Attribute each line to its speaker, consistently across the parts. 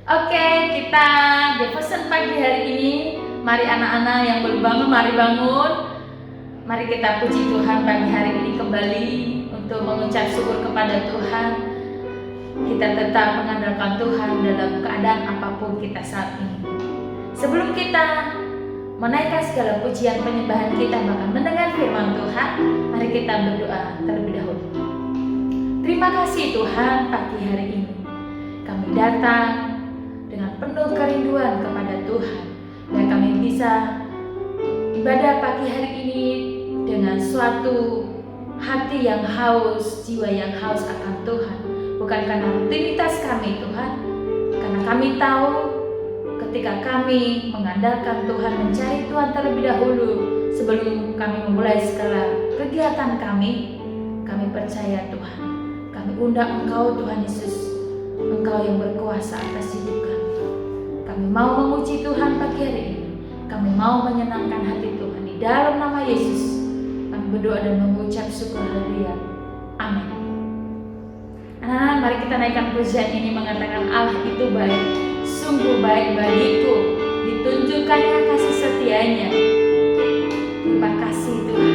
Speaker 1: Oke, kita devotion pagi hari ini. Mari anak-anak yang belum bangun, mari bangun. Mari kita puji Tuhan pagi hari ini kembali untuk mengucap syukur kepada Tuhan. Kita tetap mengandalkan Tuhan dalam keadaan apapun kita saat ini. Sebelum kita menaikkan segala pujian penyembahan kita, bahkan mendengar firman Tuhan, mari kita berdoa terlebih dahulu. Terima kasih Tuhan, pagi hari ini kami datang dengan penuh kerinduan kepada Tuhan, dan kami bisa ibadah pagi hari ini dengan suatu hati yang haus, jiwa yang haus akan Tuhan. Bukan karena rutinitas kami Tuhan, karena kami tahu ketika kami mengandalkan Tuhan, mencari Tuhan terlebih dahulu sebelum kami memulai segala kegiatan kami percaya Tuhan. Kami undang Engkau Tuhan Yesus, Engkau yang berkuasa atas hidup kami. Kami mau memuji Tuhan pagi hari ini. Kami mau menyenangkan hati Tuhan. Di dalam nama Yesus kami berdoa dan mengucap syukur, haleluya. Amin. Anak-anak, mari kita naikkan pujian ini mengatakan Allah itu baik, sungguh baik bagiku, ditunjukkannya kasih setianya. Terima kasih Tuhan.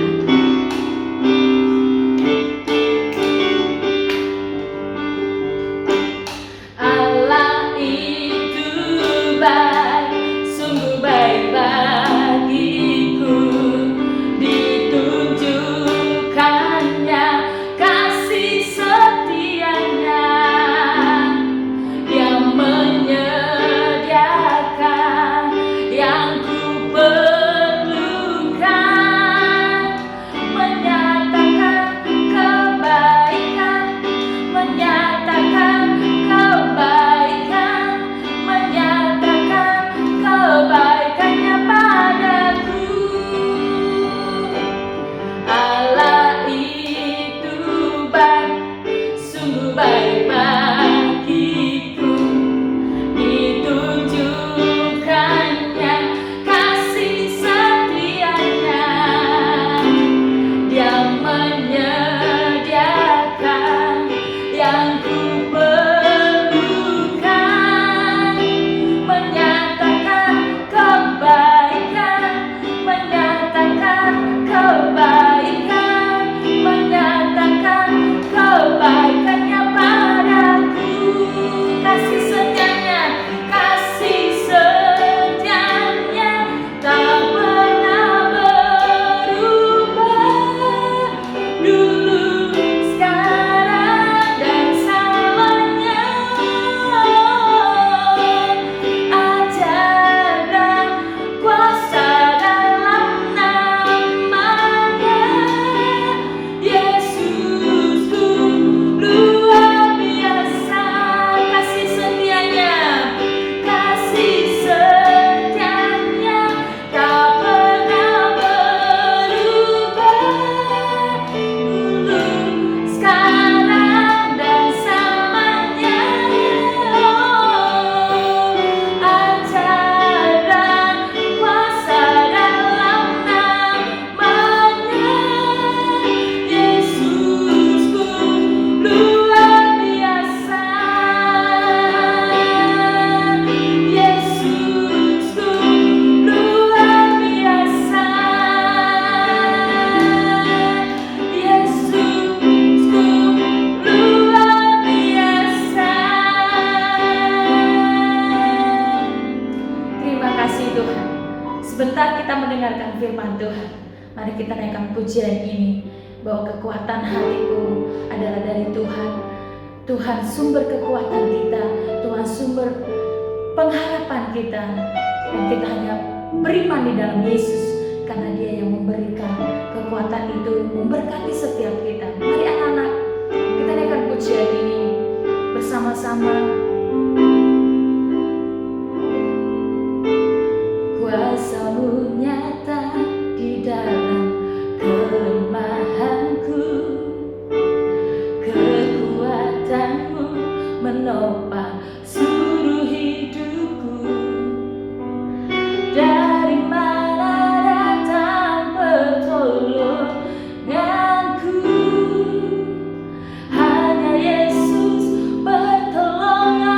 Speaker 1: Sebentar kita mendengarkan firman Tuhan. Mari kita naikkan pujian ini, bahwa kekuatan hatiku adalah dari Tuhan. Tuhan sumber kekuatan kita, Tuhan sumber pengharapan kita, dan kita hanya beriman di dalam Yesus, karena Dia yang memberikan kekuatan itu, memberkati setiap kita. Mari anak-anak, kita naikkan pujian ini bersama-sama. Kuasa-Mu nyata di dalam kelemahanku, kekuatan-Mu menopang seluruh hidupku. Dari mana datang pertolonganku? Hanya Yesus pertolongan.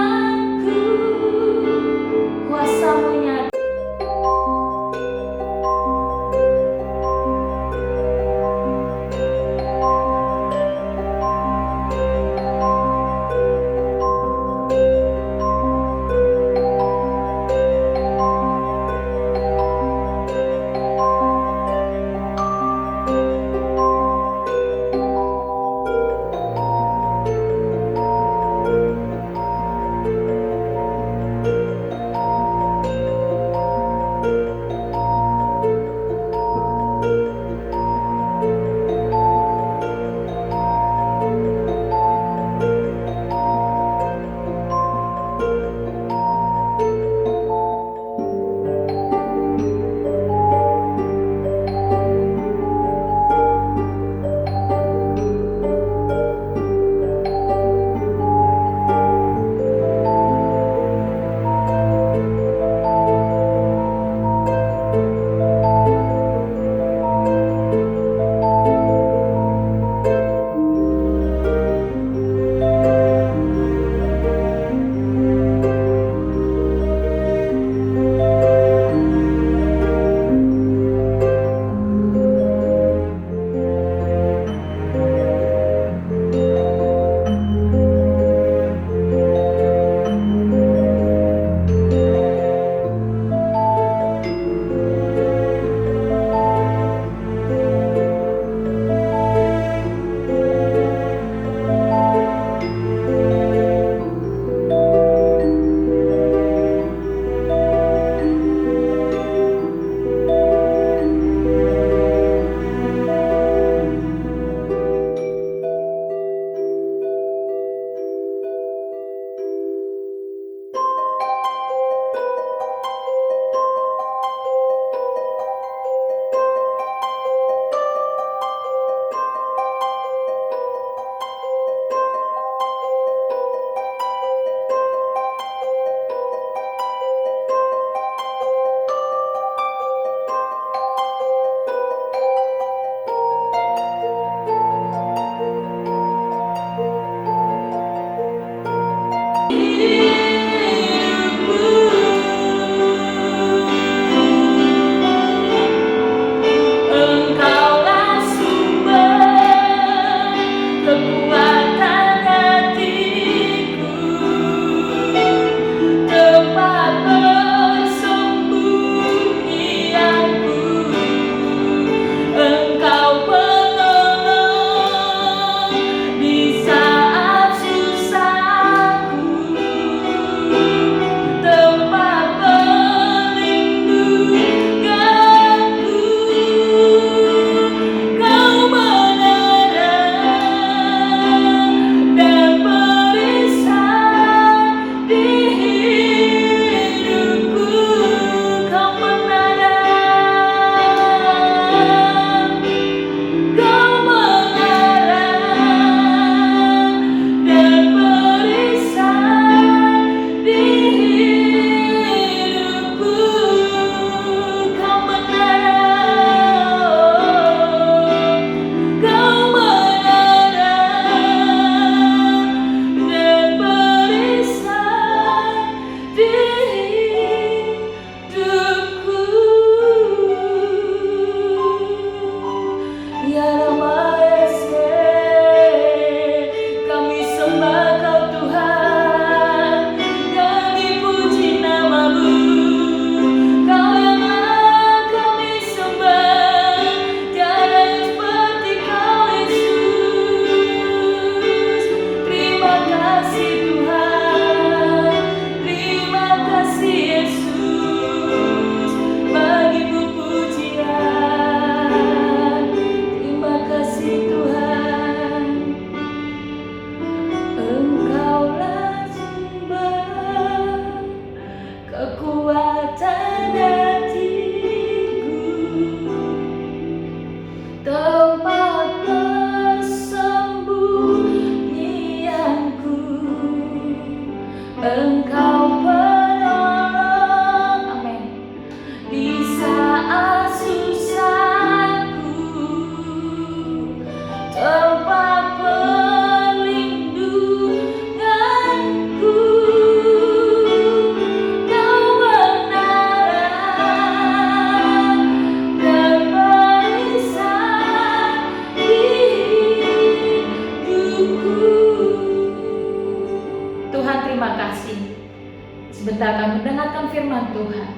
Speaker 1: Sebentar kami mendengarkan firman Tuhan.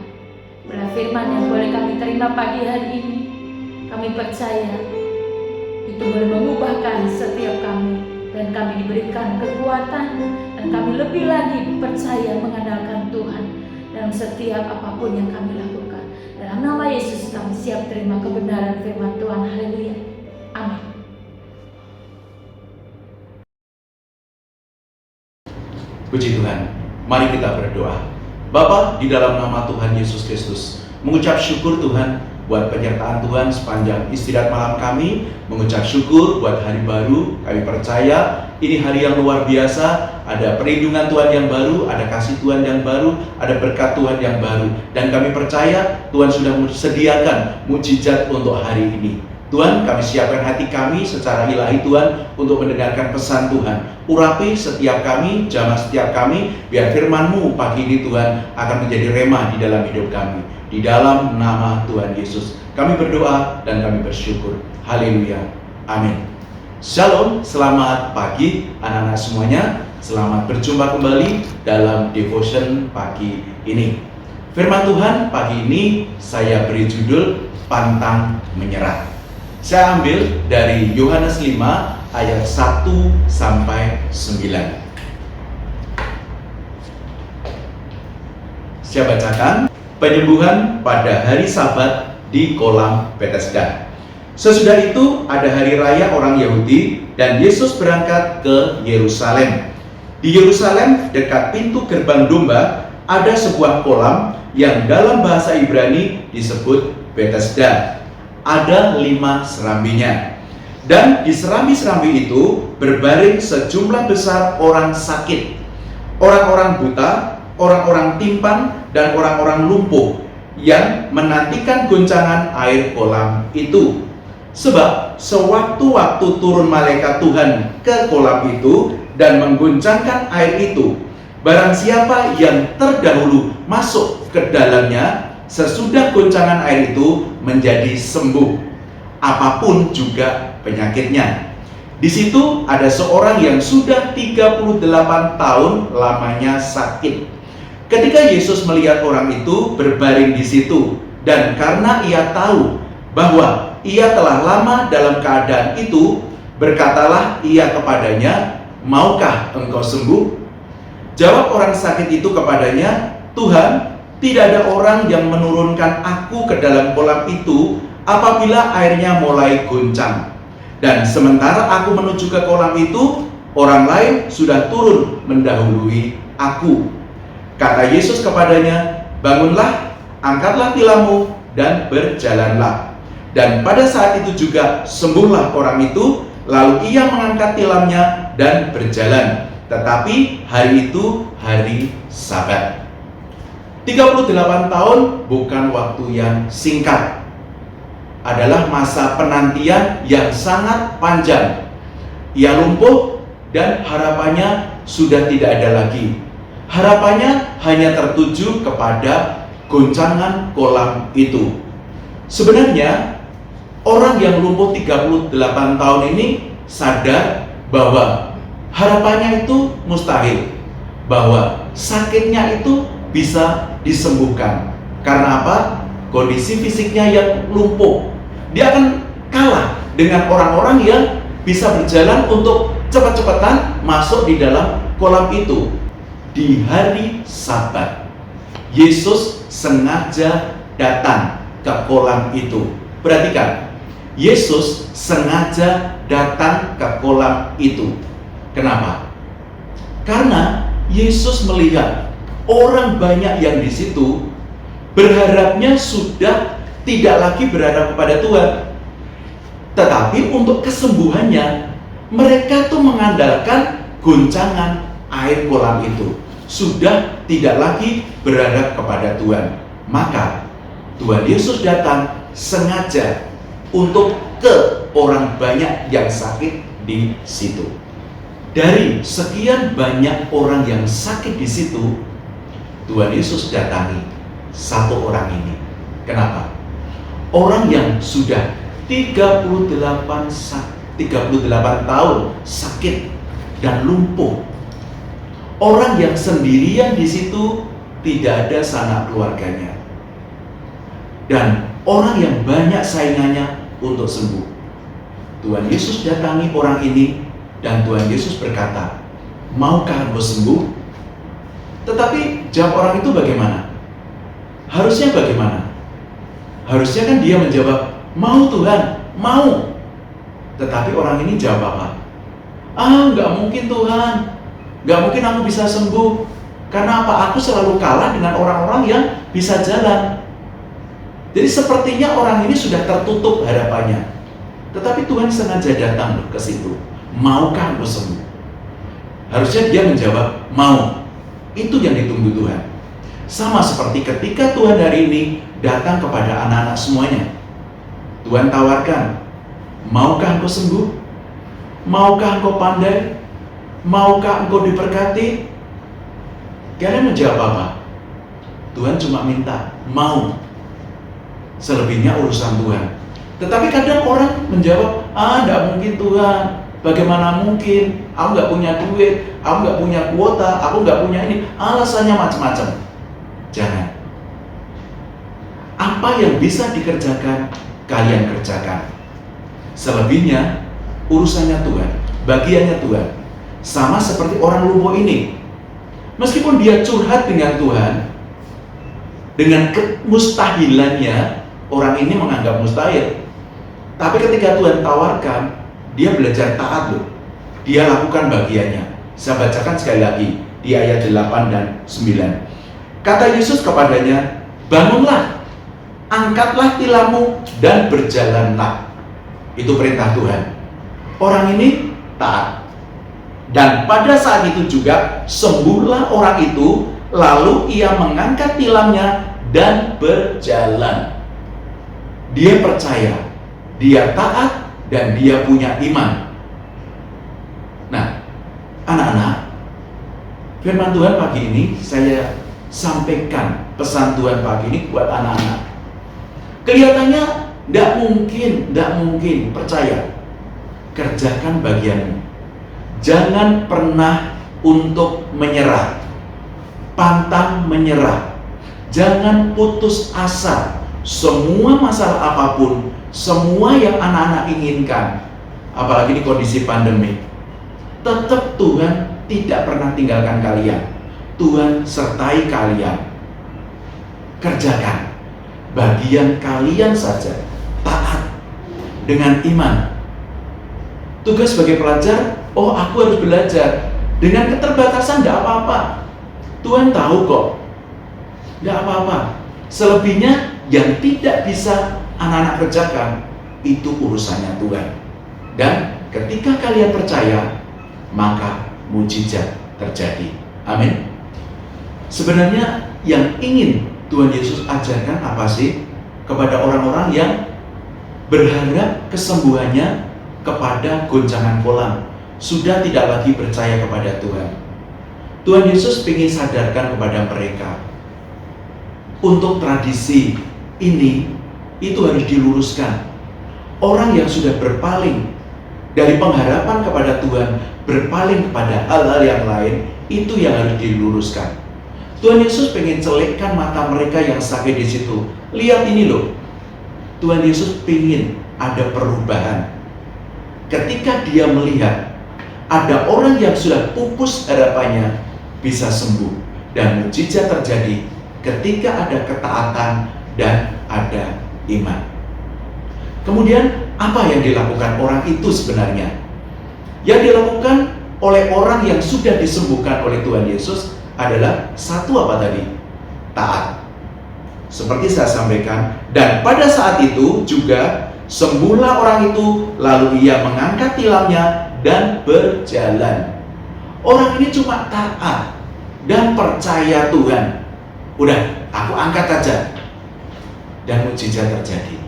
Speaker 1: Bila firman yang boleh kami terima pagi hari ini, kami percaya itu boleh mengubahkan setiap kami, dan kami diberikan kekuatan, dan kami lebih lagi percaya mengandalkan Tuhan dalam setiap apapun yang kami lakukan. Dalam nama Yesus kami siap terima kebenaran firman Tuhan. Haleluya. Amin.
Speaker 2: Puji Tuhan. Mari kita berdoa. Bapa, di dalam nama Tuhan Yesus Kristus, mengucap syukur Tuhan buat penyertaan Tuhan sepanjang istirahat malam kami, mengucap syukur buat hari baru. Kami percaya ini hari yang luar biasa, ada perlindungan Tuhan yang baru, ada kasih Tuhan yang baru, ada berkat Tuhan yang baru, dan kami percaya Tuhan sudah sediakan mukjizat untuk hari ini. Tuhan, kami siapkan hati kami secara ilahi Tuhan untuk mendengarkan pesan Tuhan. Urapi setiap kami, jamah setiap kami, biar firman-Mu pagi ini Tuhan akan menjadi rema di dalam hidup kami. Di dalam nama Tuhan Yesus kami berdoa dan kami bersyukur. Haleluya. Amin. Shalom, selamat pagi anak-anak semuanya. Selamat berjumpa kembali dalam devotion pagi ini. Firman Tuhan pagi ini saya beri judul Pantang Menyerah. Saya ambil dari Yohanes 5 ayat 1 sampai 9. Saya bacakan. Penyembuhan pada hari Sabat di kolam Bethesda. Sesudah itu ada hari raya orang Yahudi dan Yesus berangkat ke Yerusalem. Di Yerusalem dekat pintu gerbang domba ada sebuah kolam yang dalam bahasa Ibrani disebut Bethesda. Ada 5 serambinya, dan di serambi-serambi itu berbaring sejumlah besar orang sakit, orang-orang buta, orang-orang timpang, dan orang-orang lumpuh yang menantikan goncangan air kolam itu. Sebab sewaktu-waktu turun malaikat Tuhan ke kolam itu dan menggoncangkan air itu, barang siapa yang terdahulu masuk ke dalamnya sesudah goncangan air itu menjadi sembuh, apapun juga penyakitnya. Di situ ada seorang yang sudah 38 tahun lamanya sakit. Ketika Yesus melihat orang itu berbaring di situ, dan karena ia tahu bahwa ia telah lama dalam keadaan itu, berkatalah ia kepadanya, "Maukah engkau sembuh?" Jawab orang sakit itu kepadanya, "Tuhan, tidak ada orang yang menurunkan aku ke dalam kolam itu apabila airnya mulai goncang. Dan sementara aku menuju ke kolam itu, orang lain sudah turun mendahului aku." Kata Yesus kepadanya, "Bangunlah, angkatlah tilammu, dan berjalanlah." Dan pada saat itu juga sembuhlah orang itu, lalu ia mengangkat tilamnya dan berjalan. Tetapi hari itu hari Sabat. 38 tahun bukan waktu yang singkat. Adalah masa penantian yang sangat panjang. Ia lumpuh dan harapannya sudah tidak ada lagi. Harapannya hanya tertuju kepada goncangan kolam itu. Sebenarnya orang yang lumpuh 38 tahun ini sadar bahwa harapannya itu mustahil bahwa sakitnya itu bisa disembuhkan. Karena apa? Kondisi fisiknya yang lumpuh. Dia akan kalah dengan orang-orang yang bisa berjalan untuk cepat-cepatan masuk di dalam kolam itu. Di hari Sabat, Yesus sengaja datang ke kolam itu. Perhatikan, Yesus sengaja datang ke kolam itu. Kenapa? Karena Yesus melihat orang banyak yang di situ berharapnya sudah tidak lagi berharap kepada Tuhan. Tetapi untuk kesembuhannya, mereka tuh mengandalkan goncangan air kolam itu. Sudah tidak lagi berharap kepada Tuhan. Maka Tuhan Yesus datang sengaja untuk ke orang banyak yang sakit di situ. Dari sekian banyak orang yang sakit di situ, Tuhan Yesus datangi satu orang ini. Kenapa? Orang yang sudah 38 tahun sakit dan lumpuh. Orang yang sendirian di situ, tidak ada sanak keluarganya. Dan orang yang banyak saingannya untuk sembuh. Tuhan Yesus datangi orang ini dan Tuhan Yesus berkata, "Maukah engkau sembuh?" Tetapi jawab orang itu bagaimana? Harusnya bagaimana? Harusnya kan dia menjawab, "Mau Tuhan, mau." Tetapi orang ini jawab apa? Nggak mungkin Tuhan. Nggak mungkin aku bisa sembuh. Karena apa? Aku selalu kalah dengan orang-orang yang bisa jalan. Jadi sepertinya orang ini sudah tertutup harapannya. Tetapi Tuhan sengaja datang ke situ. Maukah aku sembuh? Harusnya dia menjawab, mau. Itu yang ditunggu Tuhan. Sama seperti ketika Tuhan hari ini datang kepada anak-anak semuanya. Tuhan tawarkan, maukah engkau sembuh? Maukah engkau pandai? Maukah engkau diberkati? Kalian menjawab apa? Tuhan cuma minta, mau. Selebihnya urusan Tuhan. Tetapi kadang orang menjawab, enggak mungkin Tuhan. Bagaimana mungkin? Aku nggak punya duit, aku nggak punya kuota, aku nggak punya ini. Alasannya macam-macam. Jangan. Apa yang bisa dikerjakan, kalian kerjakan. Selebihnya, urusannya Tuhan, bagiannya Tuhan. Sama seperti orang lumpuh ini. Meskipun dia curhat dengan Tuhan, dengan kemustahilannya, orang ini menganggap mustahil. Tapi ketika Tuhan tawarkan, dia belajar taat loh. Dia lakukan bagiannya. Saya bacakan sekali lagi di ayat 8 dan 9. Kata Yesus kepadanya, "Bangunlah, angkatlah tilammu dan berjalanlah." Itu perintah Tuhan. Orang ini taat. Dan pada saat itu juga sembuhlah orang itu, lalu ia mengangkat tilamnya dan berjalan. Dia percaya, dia taat, dan dia punya iman. Nah, anak-anak, firman Tuhan pagi ini saya sampaikan pesan Tuhan pagi ini buat anak-anak. Kelihatannya tidak mungkin, percaya. Kerjakan bagianmu. Jangan pernah untuk menyerah, pantang menyerah. Jangan putus asa. Semua masalah apapun, semua yang anak-anak inginkan, apalagi di kondisi pandemi, tetap Tuhan tidak pernah tinggalkan kalian. Tuhan sertai kalian. Kerjakan bagian kalian saja, taat dengan iman. Tugas sebagai pelajar, aku harus belajar. Dengan keterbatasan tidak apa-apa. Tuhan tahu kok. Tidak apa-apa. Selebihnya yang tidak bisa anak-anak kerjakan, itu urusannya Tuhan. Dan ketika kalian percaya, maka mujizat terjadi. Amin. Sebenarnya yang ingin Tuhan Yesus ajarkan apa sih kepada orang-orang yang berharap kesembuhannya kepada goncangan kolam, sudah tidak lagi percaya kepada Tuhan. Tuhan Yesus ingin sadarkan kepada mereka, untuk tradisi ini itu harus diluruskan. Orang yang sudah berpaling dari pengharapan kepada Tuhan berpaling kepada hal-hal yang lain, itu yang harus diluruskan. Tuhan Yesus pengen celikkan mata mereka yang sakit di situ. Lihat ini loh, Tuhan Yesus pengen ada perubahan. Ketika dia melihat ada orang yang sudah pupus harapannya bisa sembuh, dan mukjizat terjadi ketika ada ketaatan dan ada iman. Kemudian apa yang dilakukan orang itu sebenarnya? Yang dilakukan oleh orang yang sudah disembuhkan oleh Tuhan Yesus adalah satu apa tadi? Taat. Seperti saya sampaikan, dan pada saat itu juga sembuhlah orang itu, lalu ia mengangkat tilamnya dan berjalan. Orang ini cuma taat dan percaya Tuhan. Udah, aku angkat aja. Dan mukjizat terjadi.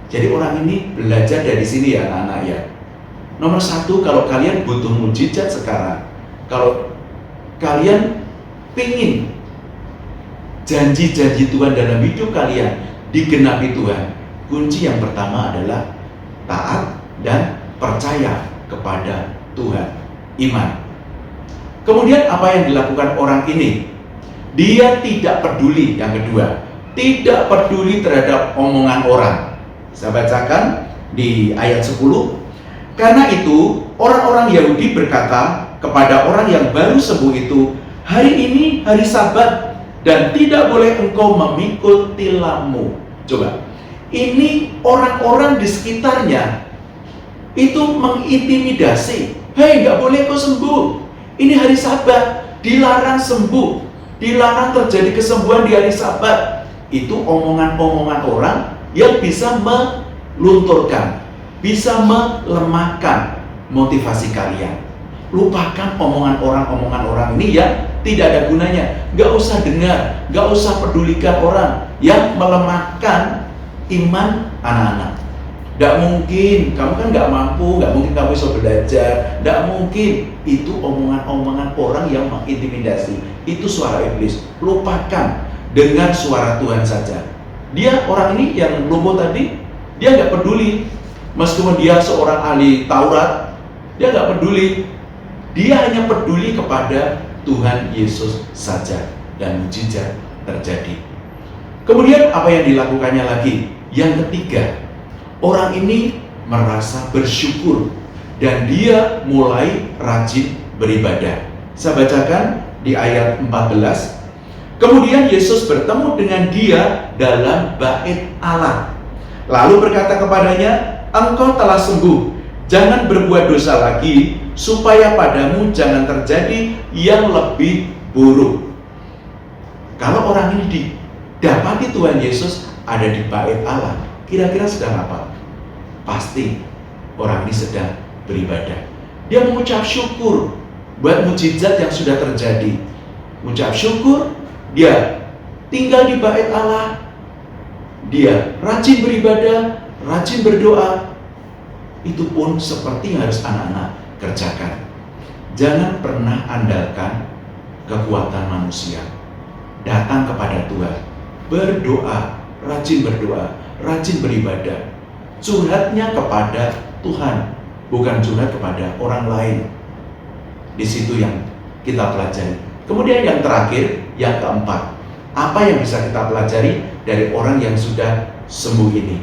Speaker 2: Jadi orang ini belajar dari sini ya anak-anak ya. Nomor satu, kalau kalian butuh mukjizat sekarang, kalau kalian pingin janji-janji Tuhan dalam hidup kalian digenapi Tuhan, kunci yang pertama adalah taat dan percaya kepada Tuhan, iman. Kemudian apa yang dilakukan orang ini? Dia tidak peduli, yang kedua, tidak peduli terhadap omongan orang. Saya bacakan di ayat 10. Karena itu orang-orang Yahudi berkata kepada orang yang baru sembuh itu, hari ini hari Sabat dan tidak boleh engkau memikul tilammu. Coba, ini orang-orang di sekitarnya itu mengintimidasi. Hei, nggak boleh kau sembuh. Ini hari Sabat, dilarang sembuh, dilarang terjadi kesembuhan di hari Sabat. Itu omongan-omongan orang yang bisa melunturkan, bisa melemahkan motivasi kalian. Lupakan omongan orang ini yang tidak ada gunanya. Gak usah dengar, gak usah pedulikan orang yang melemahkan iman anak-anak. Gak mungkin, kamu kan gak mampu, gak mungkin kamu bisa belajar. Gak mungkin, itu omongan-omongan orang yang mengintimidasi. Itu suara iblis. Lupakan, dengar suara Tuhan saja. Dia orang ini yang lumpuh tadi, dia gak peduli. Meskipun dia seorang ahli Taurat, dia gak peduli. Dia hanya peduli kepada Tuhan Yesus saja, dan mukjizat terjadi. Kemudian apa yang dilakukannya lagi? Yang ketiga, orang ini merasa bersyukur dan dia mulai rajin beribadah. Saya bacakan di ayat 14. Kemudian Yesus bertemu dengan dia dalam bait Allah, lalu berkata kepadanya, engkau telah sembuh, jangan berbuat dosa lagi, supaya padamu jangan terjadi yang lebih buruk. Kalau orang ini didapati Tuhan Yesus ada di bait Allah, kira-kira sedang apa? Pasti orang ini sedang beribadah. Dia mengucap syukur buat mukjizat yang sudah terjadi. Mengucap syukur, dia tinggal di bait Allah, dia rajin beribadah, rajin berdoa. Itu pun seperti yang harus anak-anak kerjakan. Jangan pernah andalkan kekuatan manusia. Datang kepada Tuhan, berdoa, rajin beribadah. Curhatnya kepada Tuhan, bukan curhat kepada orang lain. Di situ yang kita pelajari. Kemudian yang terakhir, yang keempat, apa yang bisa kita pelajari dari orang yang sudah sembuh ini?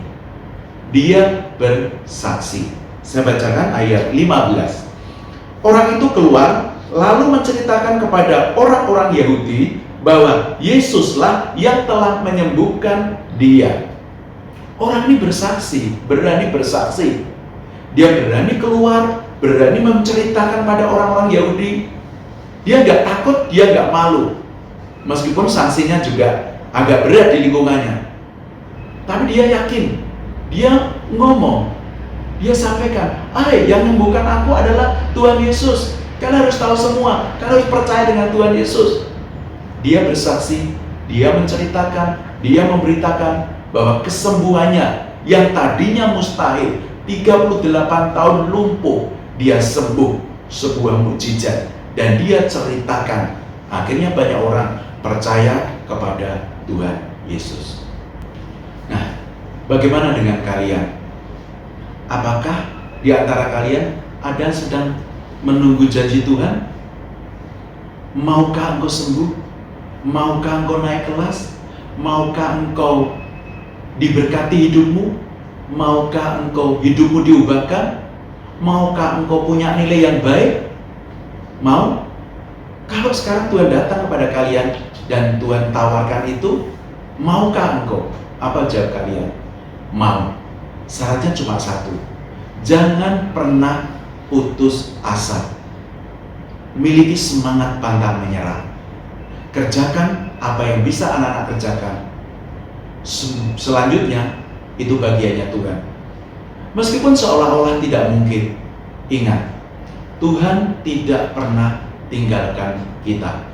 Speaker 2: Dia bersaksi. Saya bacakan ayat 15. Orang itu keluar lalu menceritakan kepada orang-orang Yahudi bahwa Yesuslah yang telah menyembuhkan dia. Orang ini bersaksi, berani bersaksi. Dia berani keluar, berani menceritakan pada orang-orang Yahudi. Dia nggak takut, dia nggak malu. Meskipun sanksinya juga agak berat di lingkungannya. Tapi dia yakin, dia ngomong, dia sampaikan, yang menyembuhkan aku adalah Tuhan Yesus. Kalian harus tahu semua, kalian harus percaya dengan Tuhan Yesus. Dia bersaksi, dia menceritakan, dia memberitakan bahwa kesembuhannya yang tadinya mustahil, 38 tahun lumpuh, dia sembuh, sebuah mukjizat. Dan dia ceritakan, akhirnya banyak orang percaya kepada Tuhan Yesus. Nah, bagaimana dengan kalian? Apakah di antara kalian ada yang sedang menunggu janji Tuhan? Maukah engkau sembuh? Maukah engkau naik kelas? Maukah engkau diberkati hidupmu? Maukah engkau hidupmu diubahkan? Maukah engkau punya nilai yang baik? Mau? Kalau sekarang Tuhan datang kepada kalian dan Tuhan tawarkan itu, maukah engkau? Apa jawab kalian? Mau. Syaratnya cuma satu. Jangan pernah putus asa. Miliki semangat pantang menyerah. Kerjakan apa yang bisa anak-anak kerjakan. Selanjutnya, itu bagiannya Tuhan. Meskipun seolah-olah tidak mungkin, ingat, Tuhan tidak pernah tinggalkan kita.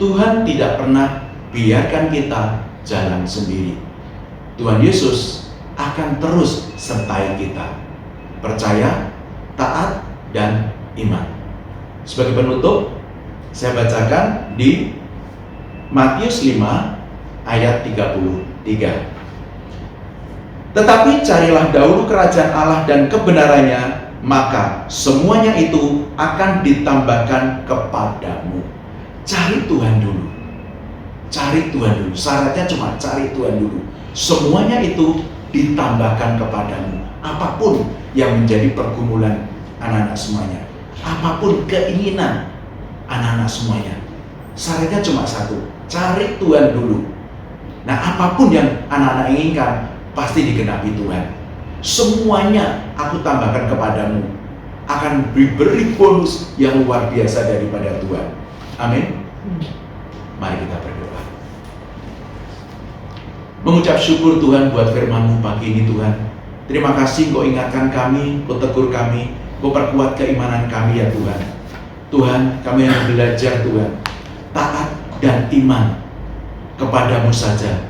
Speaker 2: Tuhan tidak pernah biarkan kita jalan sendiri. Tuhan Yesus akan terus sertai kita. Percaya, taat, dan iman. Sebagai penutup, saya bacakan di Matius 5 ayat 33. Tetapi carilah dahulu kerajaan Allah dan kebenarannya, maka semuanya itu akan ditambahkan kepadamu. Cari Tuhan dulu. Cari Tuhan dulu. Syaratnya cuma cari Tuhan dulu. Semuanya itu ditambahkan kepadamu. Apapun yang menjadi pergumulan anak-anak semuanya, apapun keinginan anak-anak semuanya, syaratnya cuma satu, cari Tuhan dulu. Nah, apapun yang anak-anak inginkan pasti digenapi Tuhan. Semuanya aku tambahkan kepadamu, akan diberi bonus yang luar biasa daripada Tuhan. Amin. Mari kita berdoa. Mengucap syukur Tuhan buat firman-Mu pagi ini Tuhan. Terima kasih Engkau ingatkan kami, Engkau tegur kami, Engkau perkuat keimanan kami ya Tuhan. Tuhan, kami yang belajar Tuhan, taat dan iman kepadamu saja.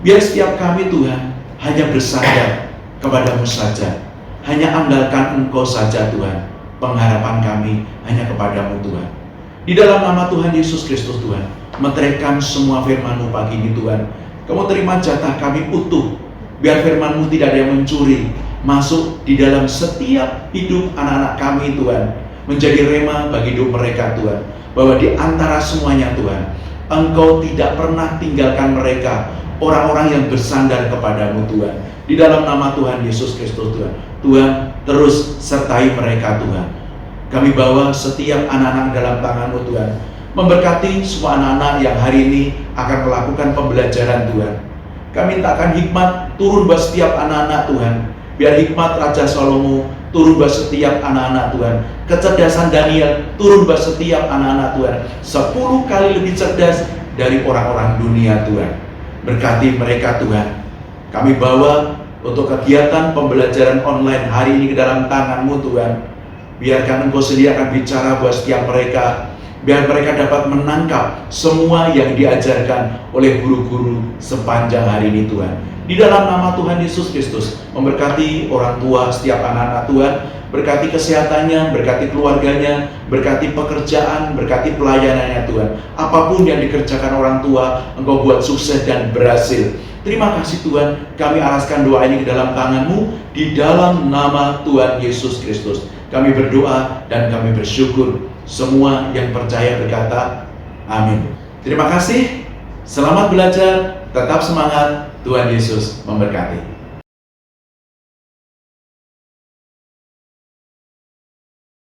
Speaker 2: Biar setiap kami Tuhan hanya bersandar kepadamu saja, hanya andalkan Engkau saja Tuhan. Pengharapan kami hanya kepadamu Tuhan. Di dalam nama Tuhan Yesus Kristus Tuhan, meteraikan semua firman-Mu pagi ini Tuhan. Kamu terima jatah kami utuh, biar firman-Mu tidak ada yang mencuri masuk di dalam setiap hidup anak-anak kami Tuhan, menjadi rema bagi hidup mereka Tuhan. Bahwa di antara semuanya Tuhan, Engkau tidak pernah tinggalkan mereka, orang-orang yang bersandar kepadamu Tuhan. Di dalam nama Tuhan Yesus Kristus Tuhan, Tuhan terus sertai mereka Tuhan. Kami bawa setiap anak-anak dalam tangan-Mu Tuhan, memberkati semua anak-anak yang hari ini akan melakukan pembelajaran Tuhan. Kami mintakan hikmat turun buat setiap anak-anak Tuhan. Biar hikmat Raja Salomo turun buat setiap anak-anak Tuhan. Kecerdasan Daniel turun buat setiap anak-anak Tuhan. 10 kali lebih cerdas dari orang-orang dunia Tuhan. Berkati mereka Tuhan. Kami bawa untuk kegiatan pembelajaran online hari ini ke dalam tangan-Mu Tuhan. Biarkan Engkau sendiri akan bicara buat setiap mereka. Biar mereka dapat menangkap semua yang diajarkan oleh guru-guru sepanjang hari ini Tuhan. Di dalam nama Tuhan Yesus Kristus, memberkati orang tua setiap anak-anak Tuhan, berkati kesehatannya, berkati keluarganya, berkati pekerjaan, berkati pelayanannya Tuhan. Apapun yang dikerjakan orang tua, Engkau buat sukses dan berhasil. Terima kasih Tuhan, kami araskan doa ini ke dalam tangan-Mu, di dalam nama Tuhan Yesus Kristus. Kami berdoa dan kami bersyukur. Semua yang percaya berkata, amin. Terima kasih, selamat belajar, tetap semangat, Tuhan Yesus memberkati.